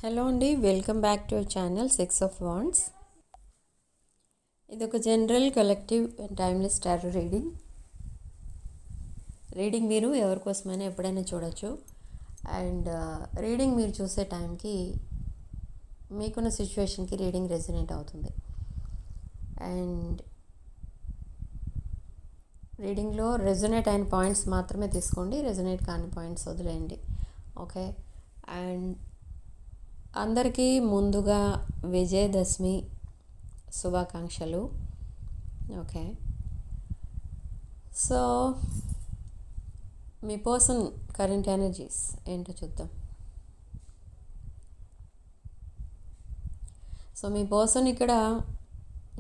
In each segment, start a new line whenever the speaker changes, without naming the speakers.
Hello అండి, welcome back to our channel 6 of Wands. ఇది ఒక general collective and timeless tarot reading మీరు ఎవరి కోసమైనా ఎప్పుడైనా చూడొచ్చు. అండ్ రీడింగ్ మీరు చూసే టైంకి మీకున్న సిచ్యువేషన్కి రీడింగ్ రెజొనేట్ అవుతుంది. అండ్ రీడింగ్లో రెజొనేట్ అయిన పాయింట్స్ మాత్రమే తీసుకోండి, రెజొనేట్ కాని పాయింట్స్ వదిలేయండి. ఓకే. అండ్ అందరికీ ముందుగా విజయదశమి శుభాకాంక్షలు. ఓకే. సో మీ పర్సన్ కరెంట్ ఎనర్జీస్ ఏంటో చూద్దాం. సో మీ పర్సన్ ఇక్కడ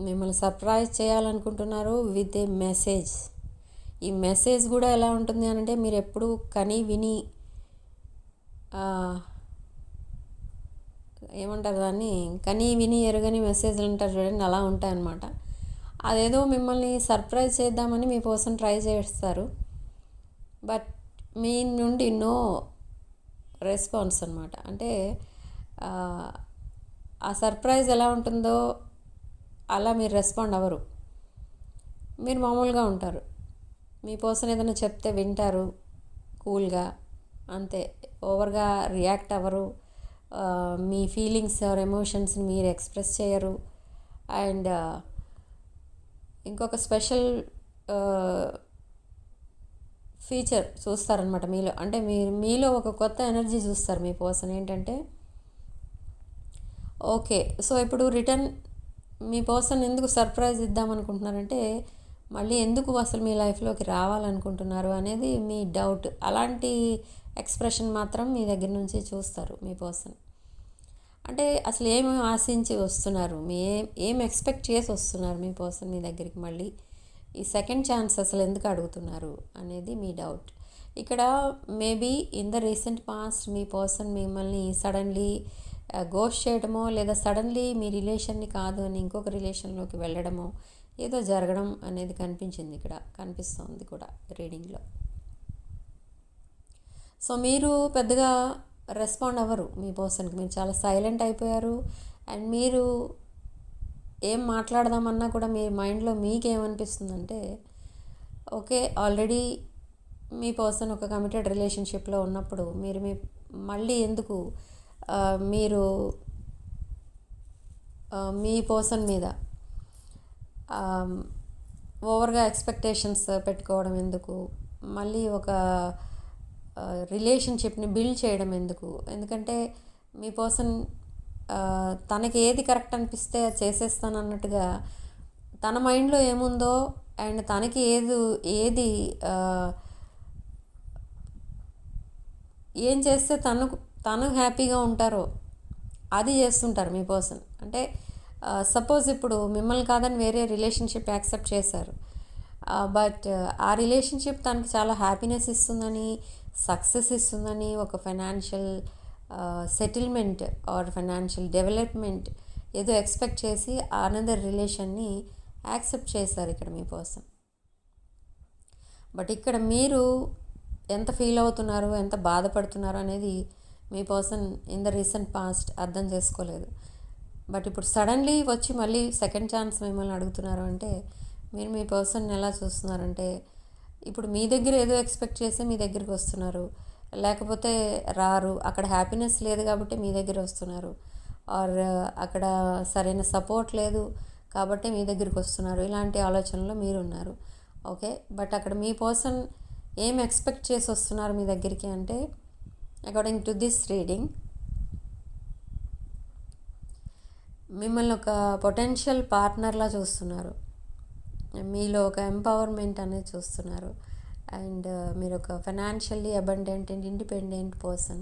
మిమ్మల్ని సర్ప్రైజ్ చేయాలనుకుంటున్నారు విత్ ఏ మెసేజ్. ఈ మెసేజ్ కూడా ఎలా ఉంటుంది అంటే, మీరు ఎప్పుడు కని విని ఏమంటారు దాన్ని, కని విని ఎరగని మెసేజ్లు అంటారు చూడండి, అలా ఉంటాయన్నమాట. అదేదో మిమ్మల్ని సర్ప్రైజ్ చేద్దామని మీ పర్సన్ ట్రై చేస్తారు, బట్ మీ నుండి నో రెస్పాన్స్ అనమాట. అంటే ఆ సర్ప్రైజ్ ఎలా ఉంటుందో అలా మీరు రెస్పాండ్ అవ్వరు. మీరు మామూలుగా ఉంటారు. మీ పర్సన్ ఏదైనా చెప్తే వింటారు కూల్గా, అంతే. ఓవర్గా రియాక్ట్ అవ్వరు. మీ ఫీలింగ్స్ ఆర్ ఎమోషన్స్ని మీరు ఎక్స్ప్రెస్ చేయరు. అండ్ ఇంకొక స్పెషల్ ఫీచర్ చూస్తారనమాట మీలో. అంటే మీలో ఒక కొత్త ఎనర్జీ చూస్తారు మీ పర్సన్. ఏంటంటే, ఓకే, సో ఇప్పుడు రిటర్న్ మీ పర్సన్ ఎందుకు సర్ప్రైజ్ ఇద్దామనుకుంటున్నారంటే, మళ్ళీ ఎందుకు అసలు మీ లైఫ్లోకి రావాలనుకుంటున్నారు అనేది మీ డౌట్. అలాంటి ఎక్స్ప్రెషన్ మాత్రం మీ దగ్గర నుంచి చూస్తారు మీ పర్సన్. అంటే అసలు ఏమి ఆశించి వస్తున్నారు, ఏం ఎక్స్పెక్ట్ చేసి వస్తున్నారు మీ పర్సన్ మీ దగ్గరికి, మళ్ళీ ఈ సెకండ్ ఛాన్స్ అసలు ఎందుకు అడుగుతున్నారు అనేది మీ డౌట్. ఇక్కడ maybe in the recent past me person మిమ్మల్ని సడన్లీ గోస్ట్ చేయడమో, లేదా సడన్లీ మీ రిలేషన్ని కాదు అని ఇంకొక రిలేషన్లోకి వెళ్ళడమో ఏదో జరగడం అనేది కనిపించింది, ఇక్కడ కనిపిస్తుంది కూడా రీడింగ్లో. సో మీరు పెద్దగా రెస్పాండ్ అవ్వరు మీ పర్సన్కి. మీరు చాలా సైలెంట్ అయిపోయారు. అండ్ మీరు ఏం మాట్లాడదామన్నా కూడా మీ మైండ్లో మీకేమనిపిస్తుందంటే, ఓకే, ఆల్రెడీ మీ పర్సన్ ఒక కమిటెడ్ రిలేషన్షిప్లో ఉన్నప్పుడు మీరు మళ్ళీ ఎందుకు మీరు మీ పర్సన్ మీద ఓవర్గా ఎక్స్పెక్టేషన్స్ పెట్టుకోవడం ఎందుకు, మళ్ళీ ఒక రిలేషన్షిప్ని బిల్డ్ చేయడం ఎందుకు? ఎందుకంటే మీ పర్సన్ తనకి ఏది కరెక్ట్ అనిపిస్తే అది చేసేస్తాను అన్నట్టుగా తన మైండ్లో ఏముందో, అండ్ తనకి ఏది ఏం చేస్తే తను హ్యాపీగా ఉంటారో అది చేస్తుంటారు మీ పర్సన్. అంటే సపోజ్ ఇప్పుడు మిమ్మల్ని కాదని వేరే రిలేషన్షిప్ యాక్సెప్ట్ చేశారు, బట్ ఆ రిలేషన్షిప్ తనకి చాలా హ్యాపీనెస్ ఇస్తుందని, సక్సెస్ ఇస్తుందని, ఒక financial settlement or financial development ఏదో ఎక్స్పెక్ట్ చేసి అనదర్ రిలేషన్ని యాక్సెప్ట్ చేశారు ఇక్కడ మీ పర్సన్. బట్ ఇక్కడ మీరు ఎంత ఫీల్ అవుతున్నారు, ఎంత బాధపడుతున్నారు అనేది మీ person in the recent past అర్థం చేసుకోలేదు. బట్ ఇప్పుడు సడన్లీ వచ్చి మళ్ళీ సెకండ్ ఛాన్స్ మిమ్మల్ని అడుగుతున్నారు అంటే, మీరు మీ పర్సన్ ఎలా చూస్తున్నారంటే, ఇప్పుడు మీ దగ్గర ఏదో ఎక్స్పెక్ట్ చేసి మీ దగ్గరికి వస్తున్నారు, లేకపోతే రారు. అక్కడ హ్యాపీనెస్ లేదు కాబట్టి మీ దగ్గర వస్తున్నారు, ఆర్ అక్కడ సరైన సపోర్ట్ లేదు కాబట్టి మీ దగ్గరికి వస్తున్నారు. ఇలాంటి ఆలోచనలో మీరు ఉన్నారు. ఓకే. బట్ అక్కడ మీ పర్సన్ ఏం ఎక్స్పెక్ట్ చేసి వస్తున్నారు మీ దగ్గరికి అంటే, అకార్డింగ్ టు దిస్ రీడింగ్, మిమ్మల్ని ఒక పొటెన్షియల్ పార్ట్నర్లా చూస్తున్నారు. మీలో ఒక ఎంపవర్మెంట్ అనేది చూస్తున్నారు. అండ్ మీరు ఒక financially abundant and independent person.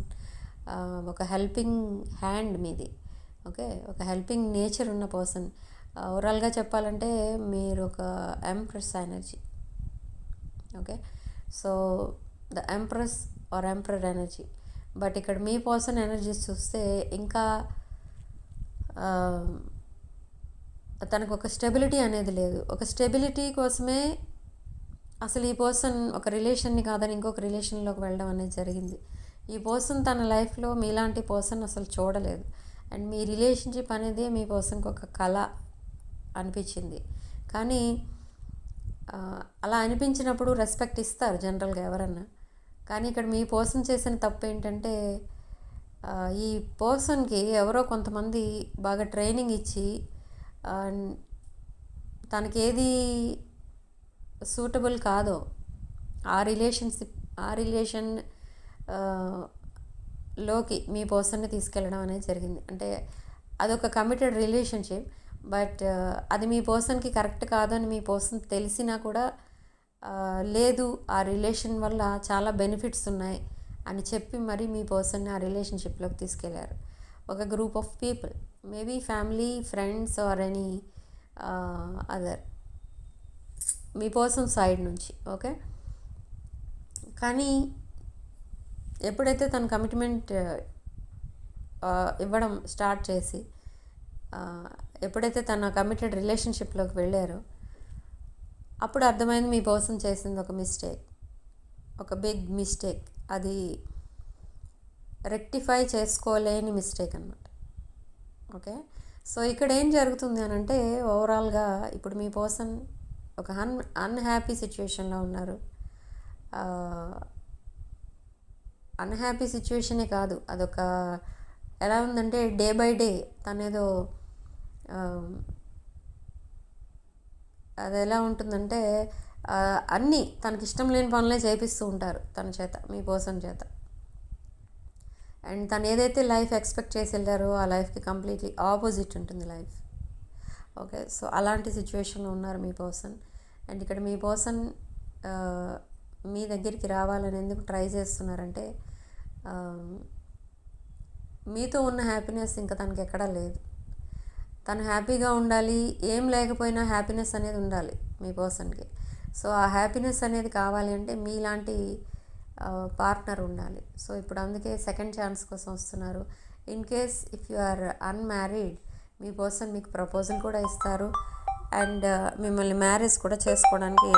ఒక హెల్పింగ్ హ్యాండ్ మీది. ఓకే. ఒక హెల్పింగ్ నేచర్ ఉన్న పర్సన్. ఓవరాల్గా చెప్పాలంటే మీరు ఒక empress energy. Okay. So the empress or emperor energy. But ఇక్కడ మీ పర్సన్ ఎనర్జీస్ చూస్తే ఇంకా తనకు ఒక స్టెబిలిటీ అనేది లేదు. ఒక స్టెబిలిటీ కోసమే అసలు ఈ పర్సన్ ఒక రిలేషన్ని కాదని ఇంకొక రిలేషన్లోకి వెళ్ళడం అనేది జరిగింది. ఈ పర్సన్ తన లైఫ్లో మీలాంటి పర్సన్ అసలు చూడలేదు. అండ్ మీ రిలేషన్షిప్ అనేది మీ పర్సన్కి ఒక కళ అనిపించింది. కానీ అలా అనిపించినప్పుడు రెస్పెక్ట్ ఇస్తారు జనరల్గా ఎవరన్నా. కానీ ఇక్కడ మీ పర్సన్ చేసిన తప్పు ఏంటంటే, ఈ పర్సన్కి ఎవరో కొంతమంది బాగా ట్రైనింగ్ ఇచ్చి తనకి ఏది సూటబుల్ కాదో ఆ రిలేషన్ లోకి మీ పర్సన్ని తీసుకెళ్ళడం అనేది జరిగింది. అంటే అదొక కమిటెడ్ రిలేషన్షిప్, బట్ అది మీ పర్సన్కి కరెక్ట్ కాదని మీ పర్సన్ తెలిసినా కూడా లేదు, ఆ రిలేషన్ వల్ల చాలా బెనిఫిట్స్ ఉన్నాయి అని చెప్పి మరి మీ పర్సన్ని ఆ రిలేషన్షిప్లోకి తీసుకెళ్లారు. ఒక group of people, maybe family, friends or any other, me person side నుంచి. ఓకే, కానీ ఎప్పుడైతే తన కమిట్మెంట్ ఇవ్వడం స్టార్ట్ చేసి ఎప్పుడైతే తన కమిటెడ్ రిలేషన్షిప్లోకి వెళ్ళారో అప్పుడు అర్థమైంది మీ పర్సన్ చేసింది ఒక మిస్టేక్, ఒక బిగ్ మిస్టేక్. అది రెక్టిఫై చేసుకోలేని మిస్టేక్ అన్నమాట. ఓకే, సో ఇక్కడ ఏం జరుగుతుంది అని అంటే, ఓవరాల్గా ఇప్పుడు మీ పర్సన్ ఒక అన్హ్యాపీ సిచ్యువేషన్లో ఉన్నారు. అన్హ్యాపీ సిచ్యువేషనే కాదు, అదొక ఎలా ఉందంటే డే బై డే తనేదో అది ఎలా ఉంటుందంటే అన్నీ తనకి ఇష్టం లేని పనులే చేపిస్తూ ఉంటారు తన చేత, మీ పర్సన్ చేత. అండ్ తను ఏదైతే లైఫ్ ఎక్స్పెక్ట్ చేసి వెళ్ళారో ఆ లైఫ్కి కంప్లీట్లీ ఆపోజిట్ ఉంటుంది లైఫ్. ఓకే, సో అలాంటి సిచ్యువేషన్లో ఉన్నారు మీ పర్సన్. అండ్ ఇక్కడ మీ పర్సన్ మీ దగ్గరికి రావాలని ఎందుకు ట్రై చేస్తున్నారంటే, మీతో ఉన్న హ్యాపీనెస్ ఇంకా తనకి ఎక్కడా లేదు. తను హ్యాపీగా ఉండాలి, ఏం లేకపోయినా హ్యాపీనెస్ అనేది ఉండాలి మీ పర్సన్కి. సో ఆ హ్యాపీనెస్ అనేది కావాలి అంటే మీలాంటి పార్ట్నర్ ఉండాలి. సో ఇప్పుడు అందుకే సెకండ్ ఛాన్స్ కోసం వస్తున్నారు. In case if you are unmarried, మీ పర్సన్ మీకు ప్రపోజల్ కూడా ఇస్తారు అండ్ మిమ్మల్ని మ్యారేజ్ కూడా చేసుకోవడానికి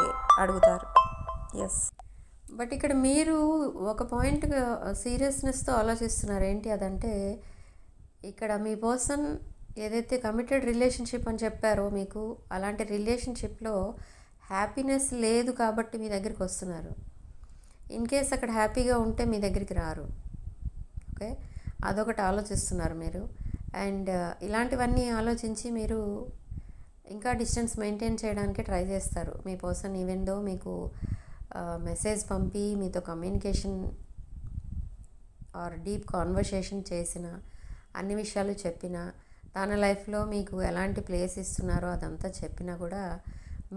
అడుగుతారు. ఎస్, బట్ ఇక్కడ మీరు ఒక పాయింట్ సీరియస్నెస్తో ఆలోచిస్తున్నారు. ఏంటి అదంటే, ఇక్కడ మీ పర్సన్ ఏదైతే కమిటెడ్ రిలేషన్షిప్ అని చెప్పారో మీకు, అలాంటి రిలేషన్షిప్లో హ్యాపీనెస్ లేదు కాబట్టి మీ దగ్గరికి వస్తున్నారు. ఇన్ కేస్ అక్కడ హ్యాపీగా ఉంటే మీ దగ్గరికి రారు. ఓకే, అదొకటి ఆలోచిస్తున్నారు మీరు. అండ్ ఇలాంటివన్నీ ఆలోచించి మీరు ఇంకా డిస్టెన్స్ మెయింటైన్ చేయడానికి ట్రై చేస్తారు. మీ పర్సన్ ఈవెన్ దో మీకు మెసేజ్ పంపి మీతో కమ్యూనికేషన్ ఆర్ డీప్ కాన్వర్సేషన్ చేసిన, అన్ని విషయాలు చెప్పిన, తన లైఫ్లో మీకు ఎలాంటి ప్లేస్ ఇస్తున్నారో అదంతా చెప్పినా కూడా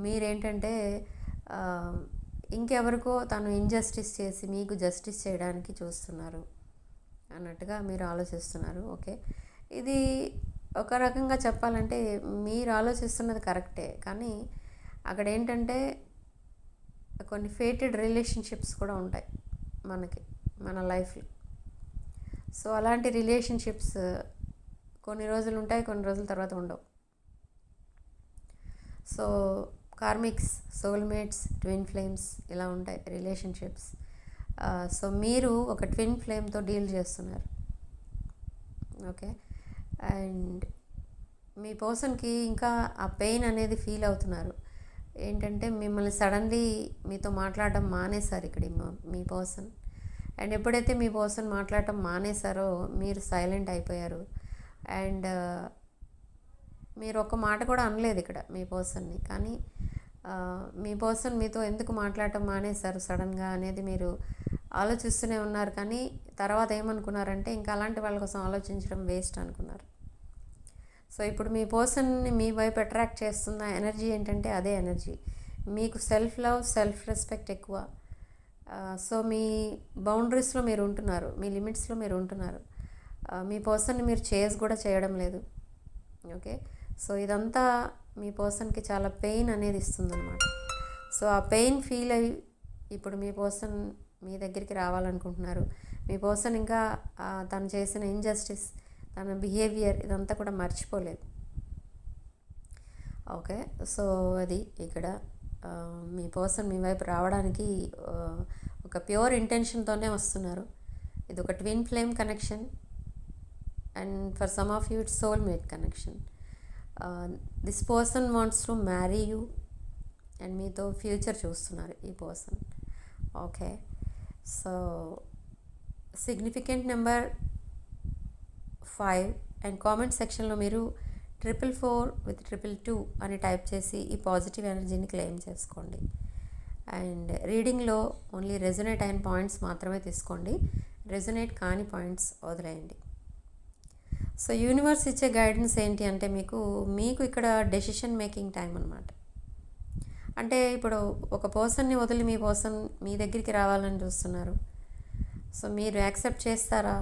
మీరేంటంటే ఇంకెవరికో తను ఇంజస్టిస్ చేసి మీకు జస్టిస్ చేయడానికి చూస్తున్నారు అన్నట్టుగా మీరు ఆలోచిస్తున్నారు. ఓకే, ఇది ఒక రకంగా చెప్పాలంటే మీరు ఆలోచిస్తున్నది కరెక్టే, కానీ అక్కడ ఏంటంటే కొన్ని ఫేటెడ్ రిలేషన్షిప్స్ కూడా ఉంటాయి మన లైఫ్లో. సో అలాంటి రిలేషన్షిప్స్ కొన్ని రోజులు ఉంటాయి, కొన్ని రోజుల తర్వాత ఉండవు. So karmics, soulmates, twin flames ఇలా ఉంటాయి రిలేషన్షిప్స్. సో మీరు ఒక ట్విన్ ఫ్లేమ్తో డీల్ చేస్తున్నారు. ఓకే, అండ్ మీ పర్సన్కి ఇంకా ఆ పెయిన్ అనేది ఫీల్ అవుతున్నారు. ఏంటంటే మిమ్మల్ని సడన్లీ మీతో మాట్లాడడం మానేశారు ఇక్కడ మీ పర్సన్. అండ్ ఎప్పుడైతే మీ పర్సన్ మాట్లాడటం మానేశారో మీరు సైలెంట్ అయిపోయారు. అండ్ మీరు ఒక మాట కూడా అనలేదు ఇక్కడ మీ పర్సన్ని. కానీ మీ పర్సన్ మీతో ఎందుకు మాట్లాడటం మానేశారు సడన్గా అనేది మీరు ఆలోచిస్తూనే ఉన్నారు. కానీ తర్వాత ఏమనుకున్నారంటే ఇంకా అలాంటి వాళ్ళ కోసం ఆలోచించడం వేస్ట్ అనుకున్నారు. సో ఇప్పుడు మీ పర్సన్ని మీ వైపు అట్రాక్ట్ చేస్తున్న ఎనర్జీ ఏంటంటే అదే ఎనర్జీ. మీకు సెల్ఫ్ లవ్, సెల్ఫ్ రెస్పెక్ట్ ఎక్కువ. సో మీ బౌండరీస్లో మీరు ఉంటున్నారు, మీ లిమిట్స్లో మీరు ఉంటున్నారు. మీ పర్సన్ని మీరు చేజ్ కూడా చేయడం లేదు. ఓకే, సో ఇదంతా మీ పర్సన్కి చాలా పెయిన్ అనేది ఇస్తుందన్నమాట. సో ఆ పెయిన్ ఫీల్ అయ్యి ఇప్పుడు మీ పర్సన్ మీ దగ్గరికి రావాలనుకుంటున్నారు. మీ పర్సన్ ఇంకా తను చేసిన ఇంజస్టిస్, తన బిహేవియర్ ఇదంతా కూడా మర్చిపోలేదు. ఓకే, సో అది ఇక్కడ మీ పర్సన్ మీ వైపు రావడానికి ఒక ప్యూర్ ఇంటెన్షన్తోనే వస్తున్నారు. ఇది ఒక twin flame connection, and for some of you it's soulmate connection. This person wants to marry you, and మీతో ఫ్యూచర్ చూస్తున్నారు ఈ person. Okay, so significant number 5, and comment సెక్షన్లో మీరు 444 with 222 అని టైప్ చేసి ఈ పాజిటివ్ ఎనర్జీని క్లెయిమ్ చేసుకోండి. అండ్ రీడింగ్లో ఓన్లీ రెజొనేట్ అయిన పాయింట్స్ మాత్రమే తీసుకోండి, రెజొనేట్ కాని పాయింట్స్ వదిలేయండి. సో యూనివర్స్ ఇచ్చే గైడెన్స్ ఏంటి అంటే మీకు ఇక్కడ డెసిషన్ మేకింగ్ టైం అనమాట. అంటే ఇప్పుడు ఒక పర్సన్ని వదిలి మీ పర్సన్ మీ దగ్గరికి రావాలని చూస్తున్నారు. సో మీరు యాక్సెప్ట్ చేస్తారా,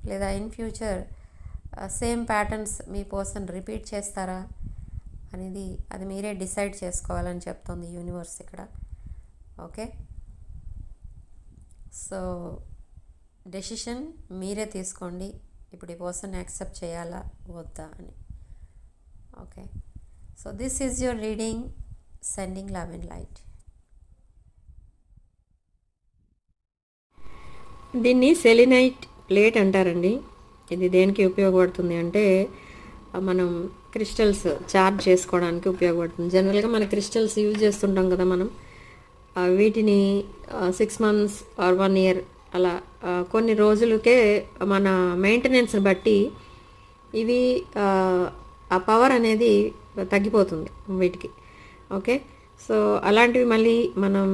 లేదా in future same patterns me person repeat చేస్తారా అనేది అది మీరే డిసైడ్ చేసుకోవాలని చెప్తుంది యూనివర్స్ ఇక్కడ. ఓకే, సో డెసిషన్ మీరే తీసుకోండి, ఇప్పుడు ఈ పర్సన్ యాక్సెప్ట్ చేయాలా వద్దా అని. Okay, so this is your reading, sending love and light. దీన్ని సెలినైట్ ప్లేట్ అంటారండి. ఇది దేనికి ఉపయోగపడుతుంది అంటే మనం క్రిస్టల్స్ చార్జ్ చేసుకోవడానికి ఉపయోగపడుతుంది. జనరల్గా మన క్రిస్టల్స్ యూజ్ చేస్తుంటాం కదా మనం, వీటిని 6 months ఆర్ 1 year అలా కొన్ని రోజులకే మన మెయింటెనెన్స్ని బట్టి ఇవి ఆ పవర్ అనేది తగ్గిపోతుంది వీటికి. ఓకే, సో అలాంటివి మళ్ళీ మనం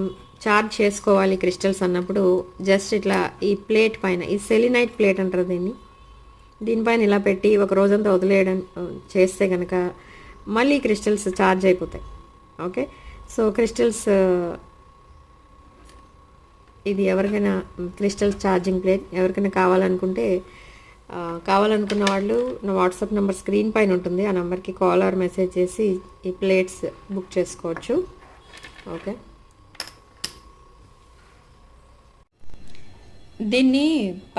చార్జ్ చేసుకోవాలి క్రిస్టల్స్ అన్నప్పుడు జస్ట్ ఇట్లా ఈ ప్లేట్ పైన, ఈ సెలినైట్ ప్లేట్ అంటారు దీనిపైన ఇలా పెట్టి ఒక రోజంతా వదిలేయడం చేస్తే కనుక మళ్ళీ క్రిస్టల్స్ చార్జ్ అయిపోతాయి. ఓకే, సో క్రిస్టల్స్ ఇది ఎవరికైనా క్రిస్టల్స్ ఛార్జింగ్ ప్లేట్ ఎవరికైనా కావాలనుకున్న వాళ్ళు నా వాట్సాప్ నెంబర్ స్క్రీన్ పైన ఉంటుంది, ఆ నెంబర్కి కాల్ ఆర్ మెసేజ్ చేసి ఈ ప్లేట్స్ బుక్ చేసుకోవచ్చు. ఓకే, దీన్ని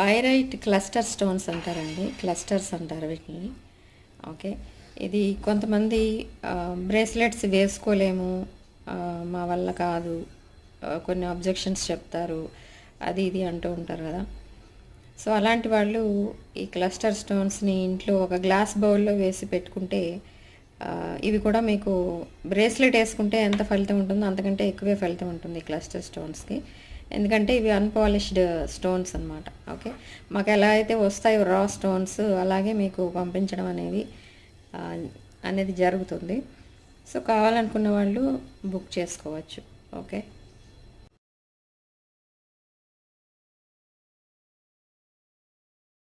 పైరైట్ క్లస్టర్ స్టోన్స్ అంటారండి, క్లస్టర్స్ అంటారు వీటిని. ఓకే, ఇది కొంతమంది బ్రేస్లెట్స్ వేసుకోలేము, మా వల్ల కాదు, కొన్ని అబ్జెక్షన్స్ చెప్తారు, అది ఇది అంటూ ఉంటారు కదా. సో అలాంటి వాళ్ళు ఈ క్లస్టర్ స్టోన్స్ని ఇంట్లో ఒక గ్లాస్ బౌల్లో వేసి పెట్టుకుంటే ఇవి కూడా మీకు బ్రేస్లెట్ వేసుకుంటే ఎంత ఫలితం ఉంటుందో అంతకంటే ఎక్కువే ఫలితం ఉంటుంది ఈ క్లస్టర్ స్టోన్స్కి. ఎందుకంటే ఇవి అన్పాలిష్డ్ స్టోన్స్ అనమాట. ఓకే, మాకు ఎలా అయితే వస్తాయో రా స్టోన్స్ అలాగే మీకు పంపించడం అనేది జరుగుతుంది. సో కావాలనుకున్న వాళ్ళు బుక్ చేసుకోవచ్చు. ఓకే.